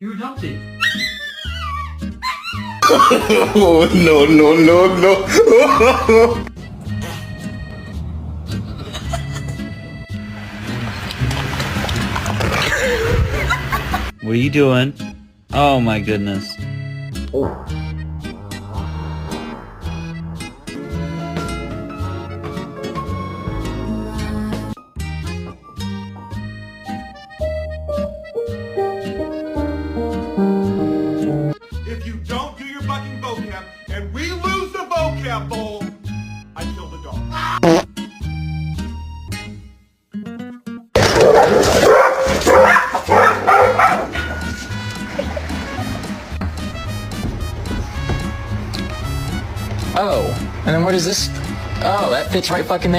You're adopted. Oh, no, no, no, no. What are you doing? Oh my goodness. If you don't do your fucking vocab and we lose the vocab bowl, I kill the dog. Oh, and then what is this? Oh, that fits right fucking there.